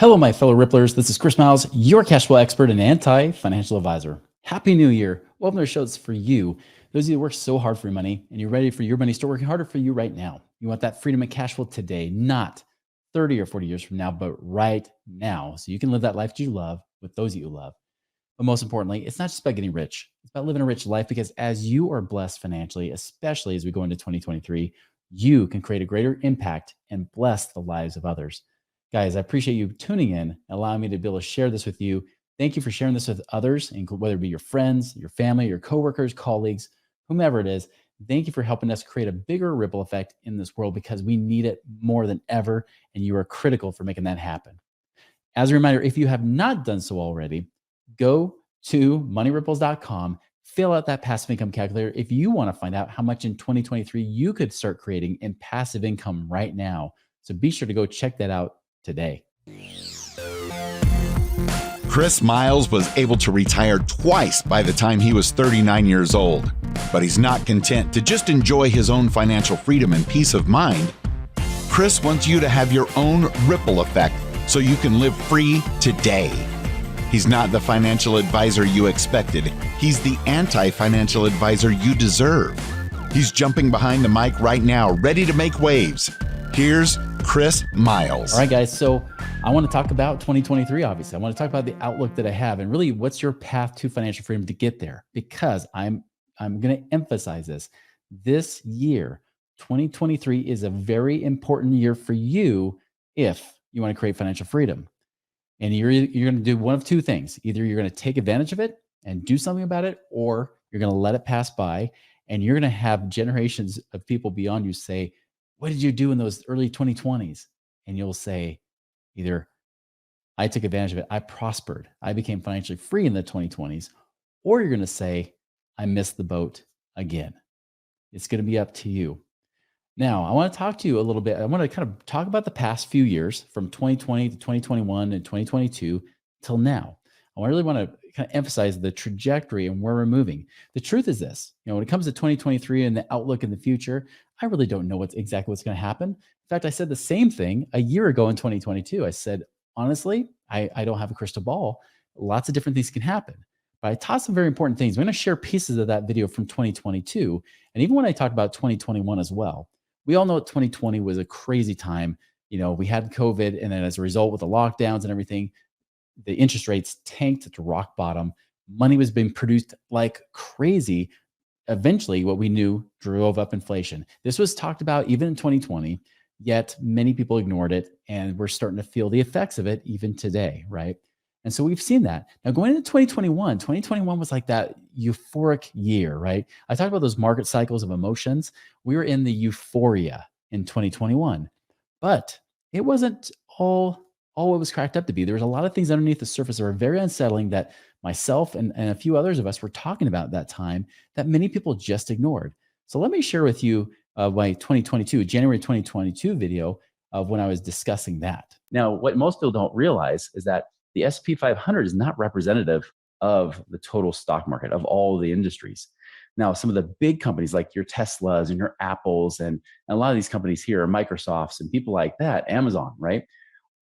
Hello, my fellow Ripplers. This is Chris Miles, your cash flow expert and anti-financial advisor. Happy New Year. Welcome to our show. It's for you. Those of you who work so hard for your money and you're ready for your money to start working harder for you right now. You want that freedom and cash flow today, not 30 or 40 years from now, but right now. So you can live that life that you love with those that you love. But most importantly, it's not just about getting rich. It's about living a rich life because as you are blessed financially, especially as we go into 2023, you can create a greater impact and bless the lives of others. Guys, I appreciate you tuning in, allowing me to be able to share this with you. Thank you for sharing this with others, whether it be your friends, your family, your coworkers, colleagues, whomever it is. Thank you for helping us create a bigger ripple effect in this world because we need it more than ever, and you are critical for making that happen. As a reminder, if you have not done so already, go to moneyripples.com, fill out that passive income calculator if you want to find out how much in 2023 you could start creating in passive income right now. So be sure to go check that out today. Chris Miles was able to retire twice by the time he was 39 years old, but he's not content to just enjoy his own financial freedom and peace of mind. Chris wants you to have your own ripple effect so you can live free today. He's not the financial advisor you expected. He's the anti-financial advisor you deserve. He's jumping behind the mic right now, ready to make waves. Here's Chris Miles. All right, guys. So I want to talk about 2023, obviously. I want to talk about the outlook that I have and really what's your path to financial freedom to get there, because I'm going to emphasize this. This year, 2023 is a very important year for you if you want to create financial freedom. And you're going to do one of two things. Either you're going to take advantage of it and do something about it, or you're going to let it pass by. And you're going to have generations of people beyond you say, what did you do in those early 2020s? And you'll say, either I took advantage of it, I prospered, I became financially free in the 2020s, or you're going to say, I missed the boat again. It's going to be up to you. Now, I want to talk to you a little bit. I want to kind of talk about the past few years from 2020 to 2021 and 2022 till now. I really want to kind of emphasize the trajectory and where we're moving. The truth is this, when it comes to 2023 and the outlook in the future, I really don't know exactly what's going to happen. In fact, I said the same thing a year ago in 2022. I said, honestly, I don't have a crystal ball. Lots of different things can happen. But I taught some very important things. I'm going to share pieces of that video from 2022. And even when I talk about 2021 as well, we all know 2020 was a crazy time. We had COVID, and then as a result with the lockdowns and everything, the interest rates tanked to rock bottom. Money was being produced like crazy. Eventually, what we knew drove up inflation. This was talked about even in 2020, yet many people ignored it, and we're starting to feel the effects of it even today, right? And so we've seen that. Now going into 2021 was like that euphoric year, right? I talked about those market cycles of emotions. We were in the euphoria in 2021, but it wasn't all it was cracked up to be. There was a lot of things underneath the surface that were very unsettling that myself and a few others of us were talking about at that time that many people just ignored. So let me share with you my January 2022 video of when I was discussing that. Now, what most people don't realize is that the S&P 500 is not representative of the total stock market, of all the industries. Now, some of the big companies like your Teslas and your Apples and a lot of these companies here are Microsofts and people like that, Amazon, right?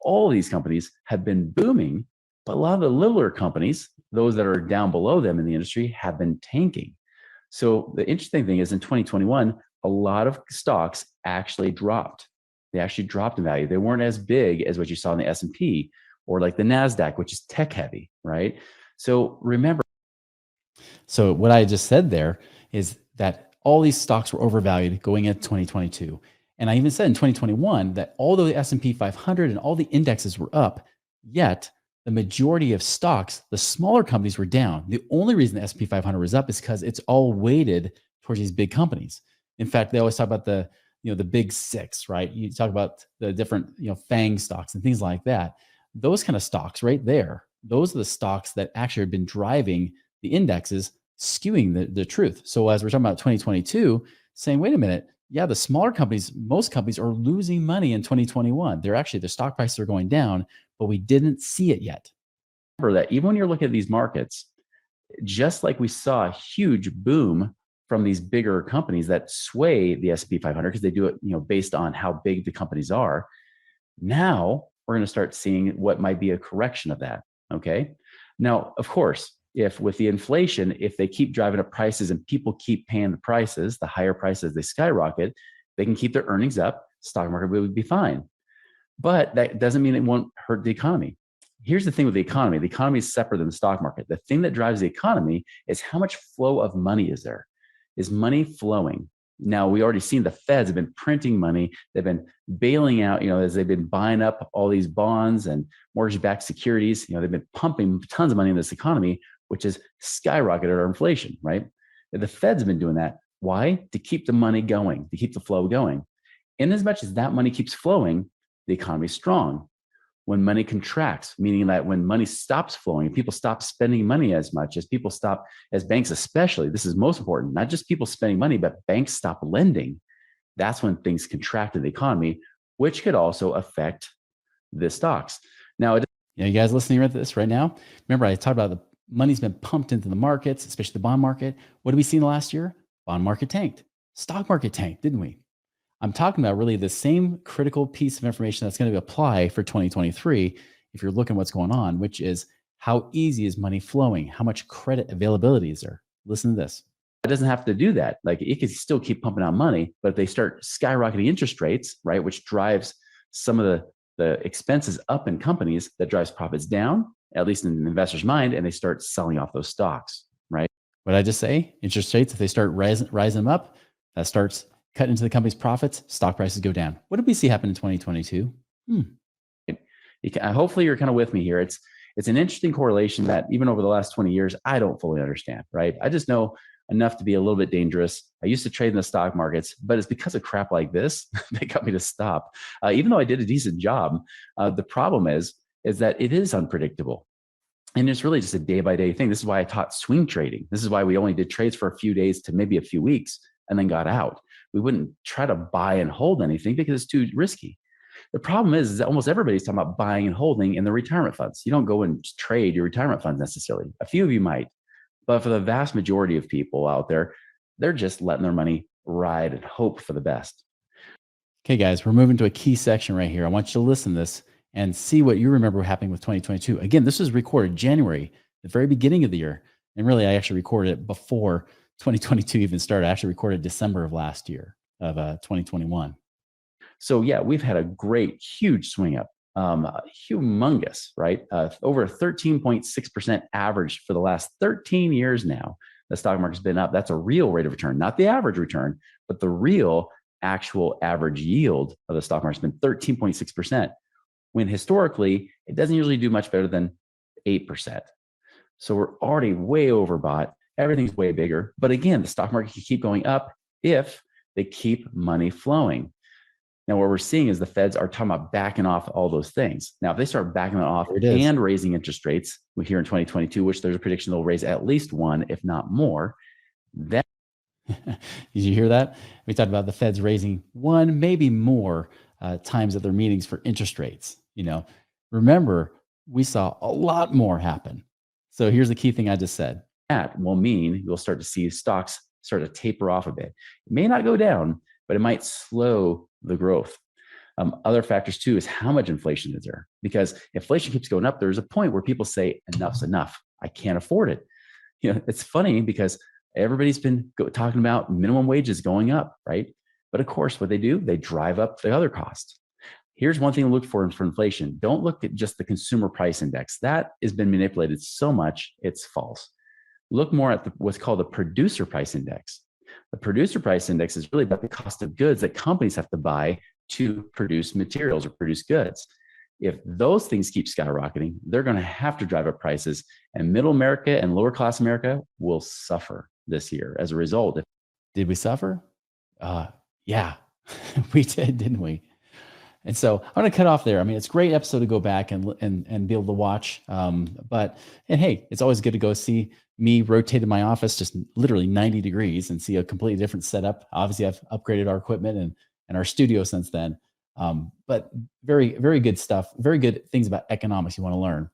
All of these companies have been booming, but a lot of the littler companies, those that are down below them in the industry, have been tanking. So the interesting thing is in 2021, a lot of stocks actually dropped. They actually dropped in value. They weren't as big as what you saw in the S&P or like the NASDAQ, which is tech heavy, right? So remember. So what I just said there is that all these stocks were overvalued going into 2022. And I even said in 2021 that although the S&P 500 and all the indexes were up, yet the majority of stocks, the smaller companies, were down. The only reason the S&P 500 was up is because it's all weighted towards these big companies. In fact, they always talk about the big six, right? You talk about the different, FANG stocks and things like that. Those kind of stocks right there, those are the stocks that actually have been driving the indexes, skewing the truth. So as we're talking about 2022, saying, wait a minute, yeah, the smaller companies, most companies are losing money in 2021. The stock prices are going down, but we didn't see it yet. Remember that even when you're looking at these markets, just like we saw a huge boom from these bigger companies that sway the S&P 500 because they do it, based on how big the companies are. Now we're going to start seeing what might be a correction of that. Okay. Now, of course, if with the inflation, if they keep driving up prices and people keep paying the prices, the higher prices, they skyrocket, they can keep their earnings up, stock market would be fine. But that doesn't mean it won't hurt the economy. Here's the thing with the economy. The economy is separate than the stock market. The thing that drives the economy is how much flow of money is there. Is money flowing? Now, we already seen the Feds have been printing money. They've been bailing out, as they've been buying up all these bonds and mortgage-backed securities. They've been pumping tons of money in this economy, which has skyrocketed our inflation, right? The Feds have been doing that. Why? To keep the money going, to keep the flow going. In as much as that money keeps flowing, the economy is strong. When money contracts, meaning that when money stops flowing, people stop spending money as much, as people stop, as banks especially, this is most important, not just people spending money, but banks stop lending. That's when things contract in the economy, which could also affect the stocks. Now, you guys listening to this right now, remember I talked about the money's been pumped into the markets, especially the bond market. What did we see in the last year? Bond market tanked. Stock market tanked, didn't we? I'm talking about really the same critical piece of information that's going to apply for 2023 if you're looking at what's going on, which is how easy is money flowing? How much credit availability is there? Listen to this. It doesn't have to do that. Like it can still keep pumping out money, but if they start skyrocketing interest rates, right, which drives some of the expenses up in companies, that drives profits down, at least in the investor's mind, and they start selling off those stocks, right? What did I just say? Interest rates, if they start rising them up, that starts cutting into the company's profits, stock prices go down. What did we see happen in 2022? Hopefully you're kind of with me here. It's an interesting correlation that even over the last 20 years, I don't fully understand, right? I just know enough to be a little bit dangerous. I used to trade in the stock markets, but it's because of crap like this that got me to stop. Even though I did a decent job, the problem is that it is unpredictable. And it's really just a day-by-day thing. This is why I taught swing trading. This is why we only did trades for a few days to maybe a few weeks and then got out. We wouldn't try to buy and hold anything because it's too risky. The problem is that almost everybody's talking about buying and holding in the retirement funds. You don't go and trade your retirement funds necessarily. A few of you might, but for the vast majority of people out there, they're just letting their money ride and hope for the best. Okay, guys, we're moving to a key section right here. I want you to listen to this and see what you remember happening with 2022. Again, this was recorded January, the very beginning of the year. And really, I actually recorded it before 2022 even started. I actually recorded December of last year of 2021. So yeah, we've had a great, huge swing up, humongous, right? Over 13.6% average for the last 13 years now. The stock market's been up. That's a real rate of return, not the average return, but the real actual average yield of the stock market's been 13.6%. When historically, it doesn't usually do much better than 8%. So we're already way overbought. Everything's way bigger. But again, the stock market can keep going up if they keep money flowing. Now, what we're seeing is the Feds are talking about backing off all those things. Now, if they start backing it off and raising interest rates here in 2022, which there's a prediction they'll raise at least one, if not more, then did you hear that? We talked about the Feds raising one, maybe more times at their meetings for interest rates. Remember, we saw a lot more happen. So here's the key thing I just said. That will mean you'll start to see stocks start to taper off a bit. It may not go down, but it might slow the growth. Other factors too is how much inflation is there? Because inflation keeps going up. There's a point where people say enough's enough. I can't afford it. It's funny because everybody's been talking about minimum wages going up, right? But of course, what they do, they drive up the other costs. Here's one thing to look for inflation. Don't look at just the consumer price index. That has been manipulated so much, it's false. Look more at what's called the producer price index. The producer price index is really about the cost of goods that companies have to buy to produce materials or produce goods. If those things keep skyrocketing, they're going to have to drive up prices, and middle America and lower class America will suffer this year as a result. Did we suffer? Yeah, we did, didn't we? And so I'm going to cut off there. I mean, it's a great episode to go back and be able to watch. And hey, it's always good to go see me rotate in my office just literally 90 degrees and see a completely different setup. Obviously, I've upgraded our equipment and our studio since then. But very, very good stuff. Very good things about economics you want to learn.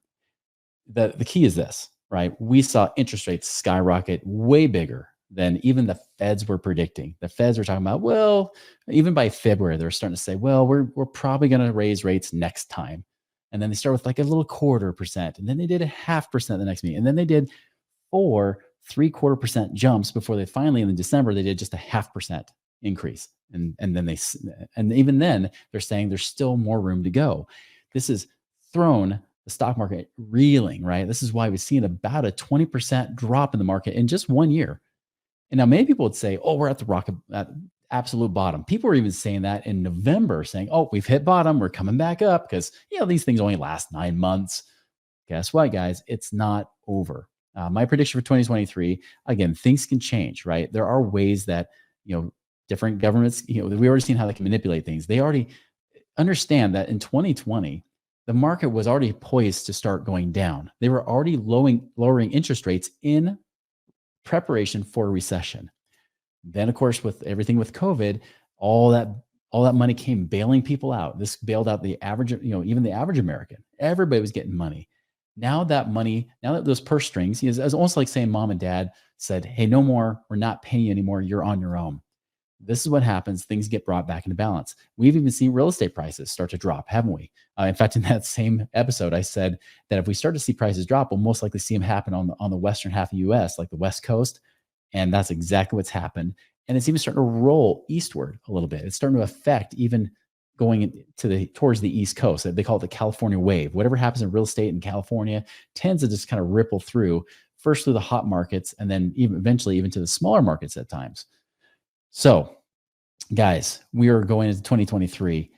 The key is this, right? We saw interest rates skyrocket way bigger than even the Feds were predicting. The Feds were talking about, well, even by February, they're starting to say, well, we're probably going to raise rates next time. And then they start with like a little 1/4%. And then they did a 0.5% the next meeting. And then they did 4 3/4% jumps before they finally in December, they did just a 0.5% increase. And then and even then they're saying there's still more room to go. This has thrown the stock market reeling, right? This is why we've seen about a 20% drop in the market in just 1 year. And now many people would say, oh, we're at the at absolute bottom. People were even saying that in November, saying, oh, we've hit bottom. We're coming back up because, these things only last 9 months. Guess what, guys? It's not over. My prediction for 2023, again, things can change, right? There are ways that, different governments, we've already seen how they can manipulate things. They already understand that in 2020, the market was already poised to start going down. They were already lowering interest rates in preparation for a recession. Then, of course, with everything with COVID, all that money came bailing people out. This bailed out the average, even the average American. Everybody was getting money. Now that those purse strings, it's almost like saying mom and dad said, hey, no more, we're not paying you anymore. You're on your own. This is what happens. Things get brought back into balance. We've even seen real estate prices start to drop, haven't we? In fact, in that same episode, I said that if we start to see prices drop, we'll most likely see them happen on the western half of the U.S., like the West Coast. And that's exactly what's happened. And it's even starting to roll eastward a little bit. It's starting to affect even going towards the East Coast. They call it the California wave. Whatever happens in real estate in California tends to just kind of ripple through, first through the hot markets, and then eventually even to the smaller markets at times. So, guys, we are going into 2023.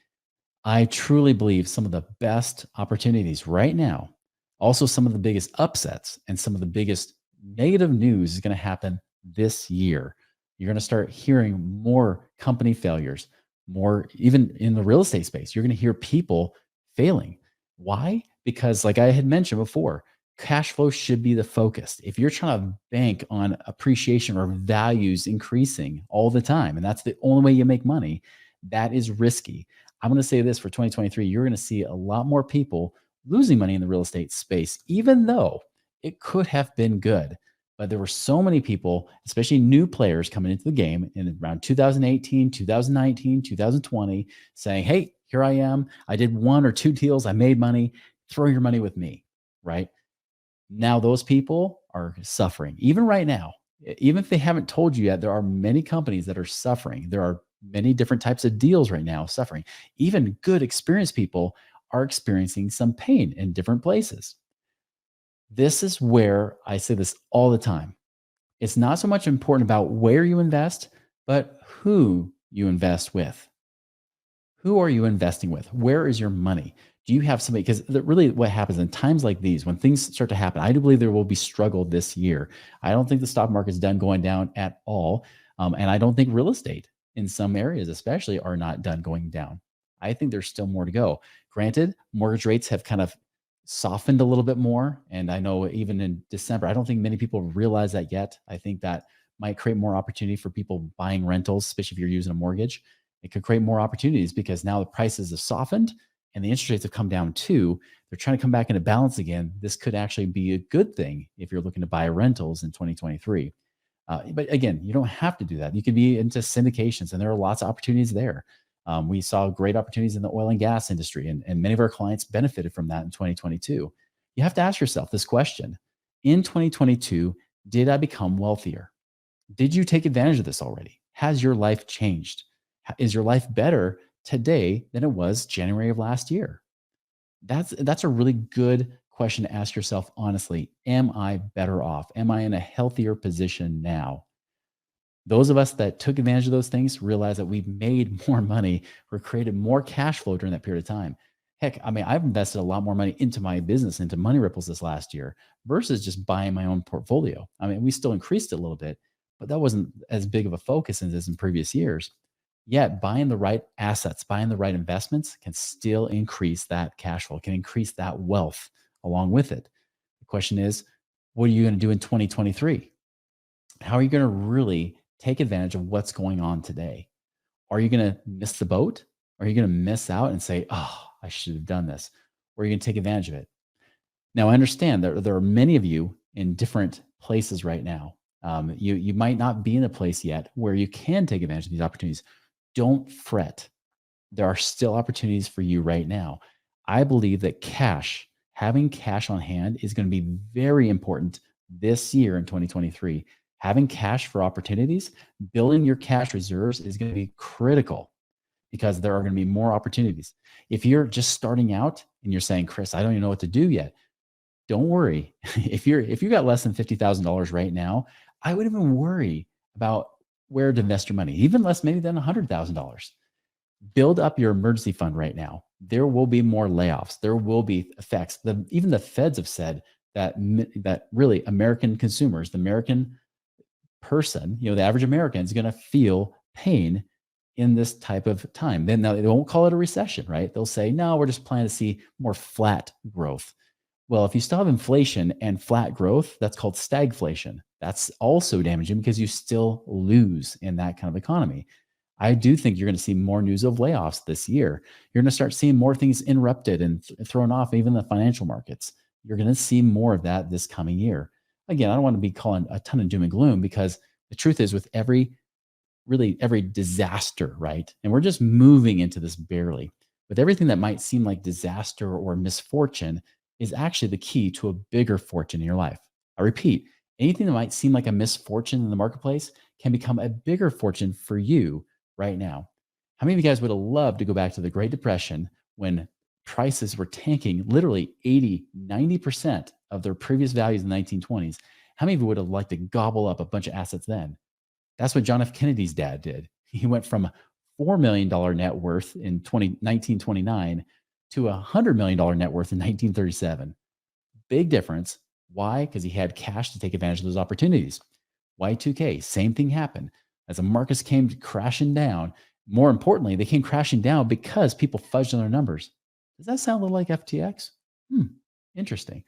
I truly believe some of the best opportunities right now, also some of the biggest upsets and some of the biggest negative news is going to happen this year. You're going to start hearing more company failures, more even in the real estate space. You're going to hear people failing. Why? Because like I had mentioned before, cash flow should be the focus. If you're trying to bank on appreciation or values increasing all the time, and that's the only way you make money, that is risky. I'm going to say this for 2023, you're going to see a lot more people losing money in the real estate space, even though it could have been good. But there were so many people, especially new players coming into the game in around 2018, 2019, 2020, saying, hey, here I am. I did 1 or 2 deals. I made money. Throw your money with me, right? Now those people are suffering. Even right now, even if they haven't told you yet, there are many companies that are suffering. There are many different types of deals right now suffering. Even good experienced people are experiencing some pain in different places. This is where I say this all the time. It's not so much important about where you invest, but who you invest with. Who are you investing with? Where is your money? Do you have somebody? Because really what happens in times like these, when things start to happen, I do believe there will be struggle this year. I don't think the stock market's done going down at all. And I don't think real estate in some areas especially are not done going down. I think there's still more to go. Granted, mortgage rates have kind of softened a little bit more. And I know even in December, I don't think many people realize that yet. I think that might create more opportunity for people buying rentals, especially if you're using a mortgage. It could create more opportunities because now the prices have softened and the interest rates have come down too. They're trying to come back into balance again. This could actually be a good thing if you're looking to buy rentals in 2023. But again, you don't have to do that. You can be into syndications, and there are lots of opportunities there. We saw great opportunities in the oil and gas industry, and many of our clients benefited from that in 2022. You have to ask yourself this question. In 2022, did I become wealthier? Did you take advantage of this already? Has your life changed? Is your life better today than it was January of last year? That's a really good question to ask yourself honestly. Am I better off? Am I in a healthier position now? Those of us that took advantage of those things realize that we've made more money or created more cash flow during that period of time. Heck, I mean, I've invested a lot more money into my business, into Money Ripples this last year versus just buying my own portfolio. I mean, we still increased it a little bit, but that wasn't as big of a focus as in previous years. Yet buying the right assets, buying the right investments can still increase that cash flow, can increase that wealth along with it. The question is, what are you going to do in 2023? How are you going to really take advantage of what's going on today? Are you going to miss the boat? Are you going to miss out and say, oh, I should have done this? Or are you going to take advantage of it? Now, I understand that there are many of you in different places right now. You might not be in a place yet where you can take advantage of these opportunities. Don't fret. There are still opportunities for you right now. I believe that having cash on hand is going to be very important this year in 2023. Having cash for opportunities, building your cash reserves is going to be critical because there are going to be more opportunities. If you're just starting out and you're saying, Chris, I don't even know what to do yet, don't worry. If you got less than $50,000 right now, I wouldn't even worry about where to invest your money, even less maybe than $100,000. Build up your emergency fund right now. There will be more layoffs. There will be effects. Even the feds have said that really American consumers, the American person, the average American is going to feel pain in this type of time. Then now they won't call it a recession, right? They'll say, no, we're just planning to see more flat growth. Well, if you still have inflation and flat growth, that's called stagflation. That's also damaging because you still lose in that kind of economy. I do think you're going to see more news of layoffs this year. You're going to start seeing more things interrupted and thrown off, even the financial markets. You're going to see more of that this coming year. Again, I don't want to be calling a ton of doom and gloom because the truth is with every disaster, right? And we're just moving into this barely. With everything that might seem like disaster or misfortune is actually the key to a bigger fortune in your life. I repeat, anything that might seem like a misfortune in the marketplace can become a bigger fortune for you right now. How many of you guys would have loved to go back to the Great Depression when prices were tanking literally 80-90% of their previous values in the 1920s? How many of you would have liked to gobble up a bunch of assets then? That's what John F. Kennedy's dad did. He went from $4 million net worth in 1929 to a $100 million net worth in 1937. Big difference. Why? Because he had cash to take advantage of those opportunities. Y2K, same thing happened. As the markets came crashing down, more importantly, they came crashing down because people fudged on their numbers. Does that sound a little like FTX? Interesting.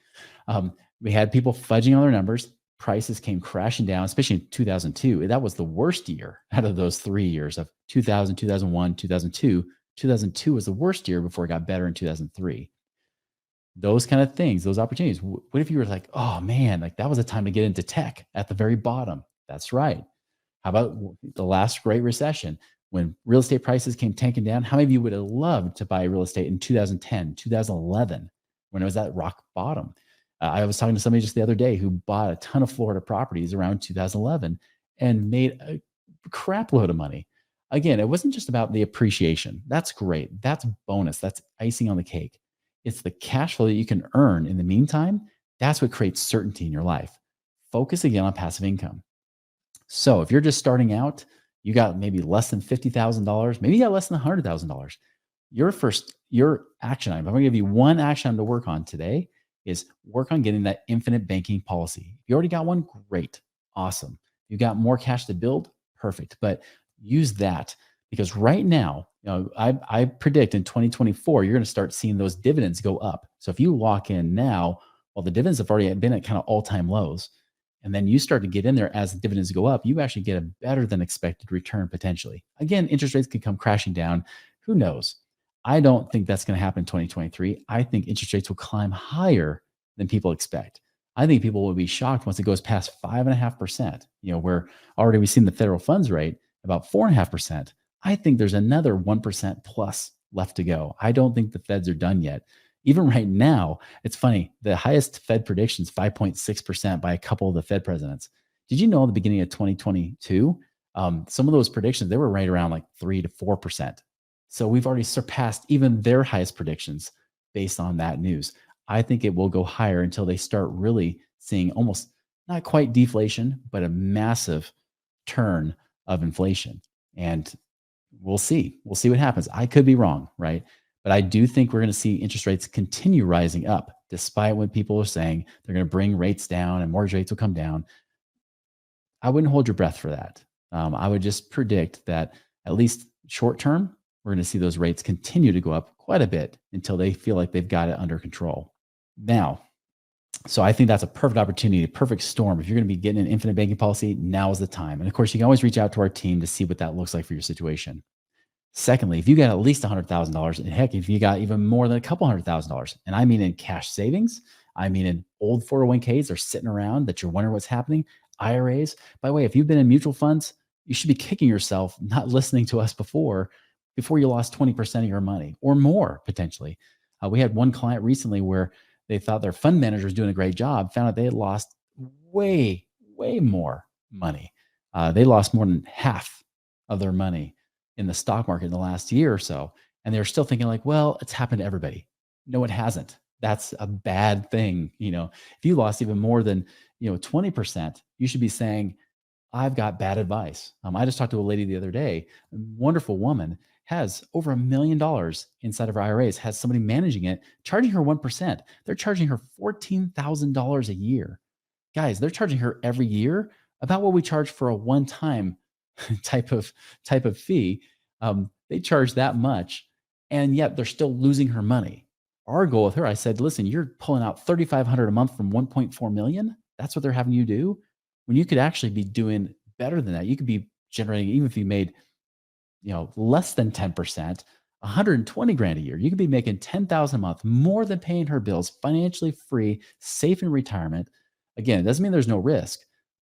We had people fudging on their numbers. Prices came crashing down, especially in 2002. That was the worst year out of those 3 years of 2000, 2001, 2002. 2002 was the worst year before it got better in 2003. Those kind of things, those opportunities. What if you were like, oh man, like that was a time to get into tech at the very bottom? That's right. How about the last Great Recession when real estate prices came tanking down? How many of you would have loved to buy real estate in 2010, 2011 when it was at rock bottom? I was talking to somebody just the other day who bought a ton of Florida properties around 2011 and made a crap load of money. Again, it wasn't just about the appreciation. That's great. That's bonus. That's icing on the cake. It's the cash flow that you can earn in the meantime. That's what creates certainty in your life. Focus again on passive income. So if you're just starting out, you got maybe less than $50,000, maybe you got less than $100,000. Your action item, I'm going to give you one action item to work on today is work on getting that infinite banking policy. If you already got one, great, awesome. You got more cash to build, perfect. But use that because right now, I predict in 2024, you're going to start seeing those dividends go up. So if you lock in now, well, the dividends have already been at kind of all-time lows. And then you start to get in there as the dividends go up, you actually get a better than expected return potentially. Again, interest rates could come crashing down. Who knows? I don't think that's going to happen in 2023. I think interest rates will climb higher than people expect. I think people will be shocked once it goes past 5.5%, where already we've seen the federal funds rate about 4.5%. I think there's another 1% plus left to go. I don't think the Feds are done yet. Even right now, it's funny. The highest Fed prediction is 5.6% by a couple of the Fed presidents. Did you know at the beginning of 2022, some of those predictions, they were right around like 3 to 4%. So we've already surpassed even their highest predictions based on that news. I think it will go higher until they start really seeing almost not quite deflation, but a massive turn of inflation. And we'll see. We'll see what happens. I could be wrong, right? But I do think we're going to see interest rates continue rising up, despite what people are saying. They're going to bring rates down and mortgage rates will come down. I wouldn't hold your breath for that. I would just predict that at least short term, we're going to see those rates continue to go up quite a bit until they feel like they've got it under control. Now, so I think that's a perfect opportunity, a perfect storm. If you're going to be getting an infinite banking policy, now is the time. And of course, you can always reach out to our team to see what that looks like for your situation. Secondly, if you got at least $100,000, and heck, if you got even more than a couple $100,000, and I mean in cash savings, I mean in old 401ks that are sitting around that you're wondering what's happening, IRAs. By the way, if you've been in mutual funds, you should be kicking yourself not listening to us before you lost 20% of your money or more potentially. We had one client recently where they thought their fund manager was doing a great job, found out they had lost way, way more money. They lost more than half of their money in the stock market in the last year or so. And they're still thinking like, well, it's happened to everybody. No, it hasn't. That's a bad thing. If you lost even more than, 20%, you should be saying, I've got bad advice. I just talked to a lady the other day, a wonderful woman, has over $1 million inside of her IRAs, has somebody managing it, charging her 1%. They're charging her $14,000 a year. Guys, they're charging her every year about what we charge for a one-time type of fee. They charge that much, and yet they're still losing her money. Our goal with her, I said, listen, you're pulling out $3,500 a month from 1.4 million. That's what they're having you do. When you could actually be doing better than that. You could be generating, even if you made, less than 10%, 120 grand a year. You could be making 10,000 a month, more than paying her bills, financially free, safe in retirement. Again, it doesn't mean there's no risk,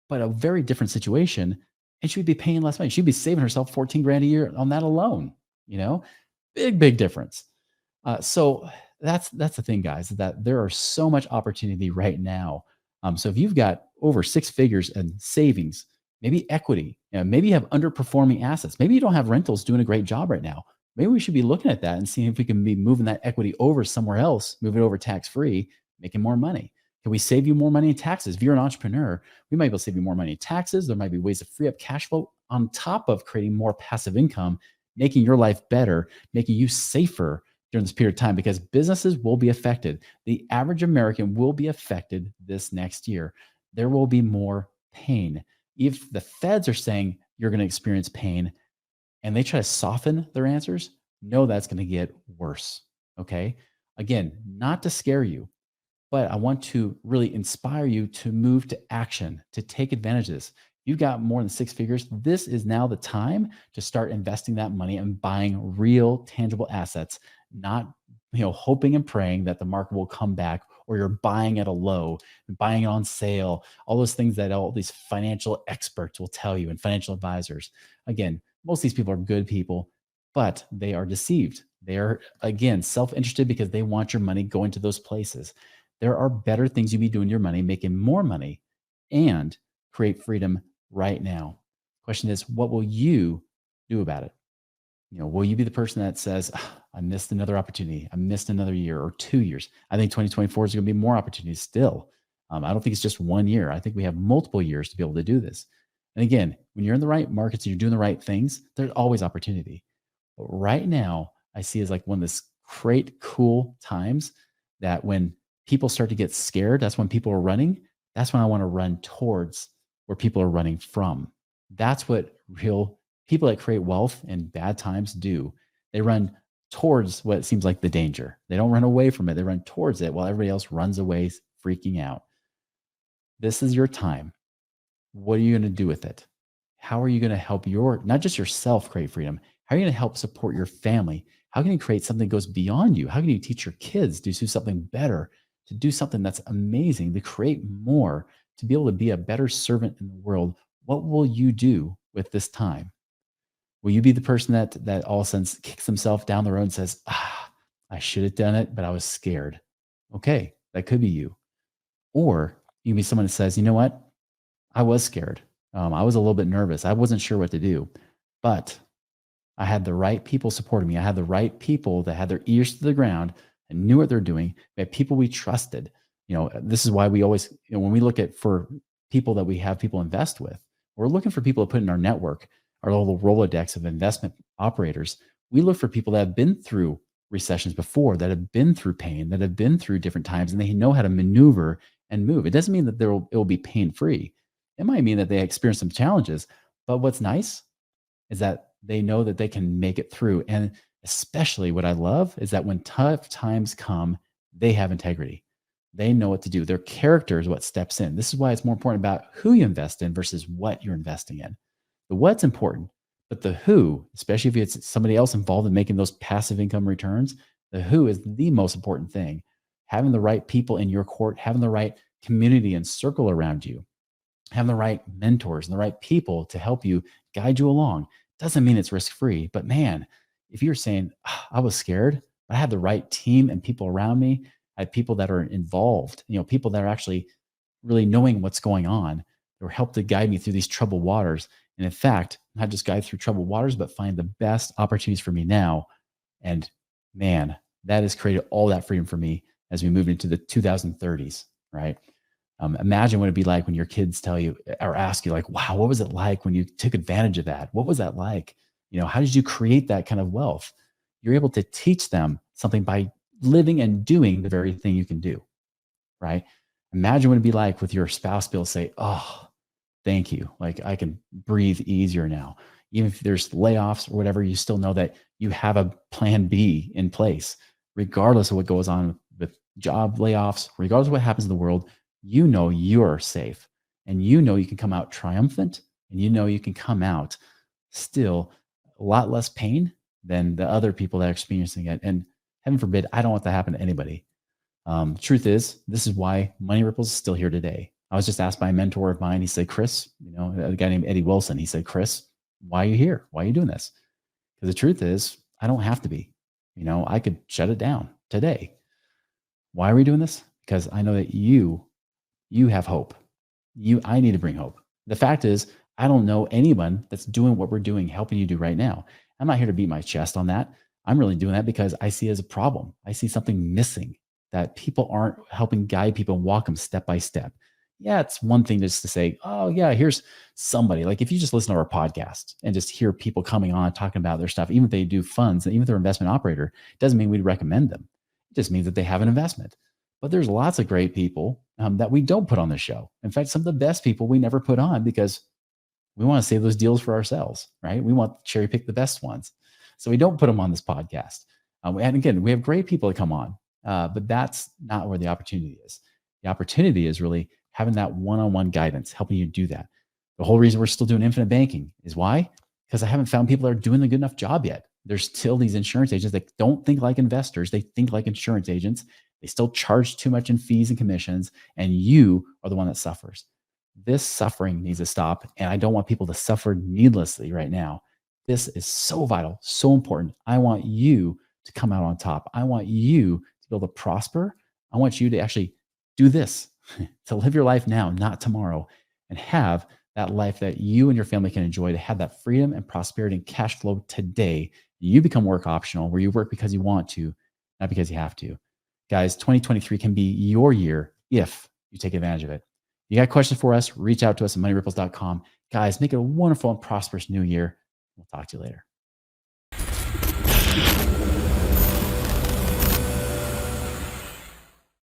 but a very different situation. And she would be paying less money. She'd be saving herself 14 grand a year on that alone. Big difference. So that's the thing, guys, that there are so much opportunity right now. So if you've got over six figures in savings, maybe equity, maybe you have underperforming assets, maybe you don't have rentals doing a great job right now. Maybe we should be looking at that and seeing if we can be moving that equity over somewhere else, move it over tax free, making more money. Can we save you more money in taxes? If you're an entrepreneur, we might be able to save you more money in taxes. There might be ways to free up cash flow on top of creating more passive income, making your life better, making you safer during this period of time, because businesses will be affected. The average American will be affected this next year. There will be more pain. If the feds are saying you're going to experience pain and they try to soften their answers, know that's going to get worse. Okay. Again, not to scare you, but I want to really inspire you to move to action, to take advantage of this. You've got more than six figures. This is now the time to start investing that money and buying real tangible assets, not hoping and praying that the market will come back, or you're buying at a low, buying it on sale, all those things that all these financial experts will tell you and financial advisors. Again, most of these people are good people, but they are deceived. They are, again, self-interested because they want your money going to those places. There are better things you be doing your money, making more money, and create freedom right now. Question is, what will you do about it? Will you be the person that says, I missed another opportunity. I missed another year or 2 years. I think 2024 is going to be more opportunities still. I don't think it's just 1 year. I think we have multiple years to be able to do this. And again, when you're in the right markets and you're doing the right things, there's always opportunity. But right now, I see as like one of this great, cool times that when people start to get scared, that's when people are running. That's when I want to run towards where people are running from. That's what real people that create wealth in bad times do. They run towards what seems like the danger. They don't run away from it. They run towards it while everybody else runs away, freaking out. This is your time. What are you going to do with it? How are you going to help not just yourself create freedom? How are you going to help support your family? How can you create something that goes beyond you? How can you teach your kids to do something better, to do something that's amazing, to create more, to be able to be a better servant in the world? What will you do with this time? Will you be the person that all of a sudden kicks himself down the road and says, I should have done it, but I was scared? Okay, that could be you. Or you can be someone that says, you know what? I was scared. I was a little bit nervous. I wasn't sure what to do, but I had the right people supporting me. I had the right people that had their ears to the ground and knew what they're doing. We had people we trusted. This is why we always, when we look at for people that we have people invest with, we're looking for people to put in our network, our little Rolodex of investment operators. We look for people that have been through recessions before, that have been through pain, that have been through different times, and they know how to maneuver and move. It doesn't mean that it will be pain-free. It might mean that they experience some challenges, but what's nice is that they know that they can make it through. And especially what I love is that when tough times come, they have integrity. They know what to do. Their character is what steps in. This is why it's more important about who you invest in versus what you're investing in. The what's important, but the who, especially if it's somebody else involved in making those passive income returns, the who is the most important thing. Having the right people in your court, having the right community and circle around you, having the right mentors and the right people to help you guide you along. Doesn't mean it's risk-free, but man, if you're saying, I was scared, But I had the right team and people around me. I had people that are involved, people that are actually really knowing what's going on. They were helped to guide me through these troubled waters. And in fact, not just guide through troubled waters, but find the best opportunities for me now. And man, that has created all that freedom for me as we move into the 2030s, right? Imagine what it'd be like when your kids tell you or ask you, like, wow, what was it like when you took advantage of that? What was that like? How did you create that kind of wealth? You're able to teach them something by living and doing the very thing you can do, right? Imagine what it'd be like with your spouse be able to say, oh, thank you. Like I can breathe easier now. Even if there's layoffs or whatever, you still know that you have a plan B in place, regardless of what goes on with job layoffs, regardless of what happens in the world, you're safe and you can come out triumphant and you can come out still a lot less pain than the other people that are experiencing it. And heaven forbid, I don't want that to happen to anybody. Truth is, this is why Money Ripples is still here today. I was just asked by a mentor of mine. He said, Chris, a guy named Eddie Wilson, he said, Chris, why are you here? Why are you doing this? Because the truth is, I don't have to be. I could shut it down today. Why are we doing this? Because I know that you have hope. I need to bring hope. The fact is, I don't know anyone that's doing what we're doing, helping you do right now. I'm not here to beat my chest on that. I'm really doing that because I see it as a problem. I see something missing, that people aren't helping guide people and walk them step by step. Yeah, it's one thing just to say, oh yeah, here's somebody. Like if you just listen to our podcast and just hear people coming on talking about their stuff, even if they do funds and even if they're an investment operator, it doesn't mean we'd recommend them. It just means that they have an investment. But there's lots of great people that we don't put on the show. In fact, some of the best people we never put on because we want to save those deals for ourselves, right? We want to cherry pick the best ones. So we don't put them on this podcast. And again, we have great people that come on, but that's not where the opportunity is. The opportunity is really having that one-on-one guidance, helping you do that. The whole reason we're still doing infinite banking is why? Because I haven't found people that are doing a good enough job yet. There's still these insurance agents that don't think like investors. They think like insurance agents. They still charge too much in fees and commissions, and you are the one that suffers. This suffering needs to stop, and I don't want people to suffer needlessly right now. This is so vital, so important. I want you to come out on top. I want you to be able to prosper. I want you to actually do this, to live your life now, not tomorrow, and have that life that you and your family can enjoy, to have that freedom and prosperity and cash flow today. You become work optional, where you work because you want to, not because you have to. Guys, 2023 can be your year if you take advantage of it. You got questions for us, reach out to us at moneyripples.com. Guys, make it a wonderful and prosperous new year. We'll talk to you later.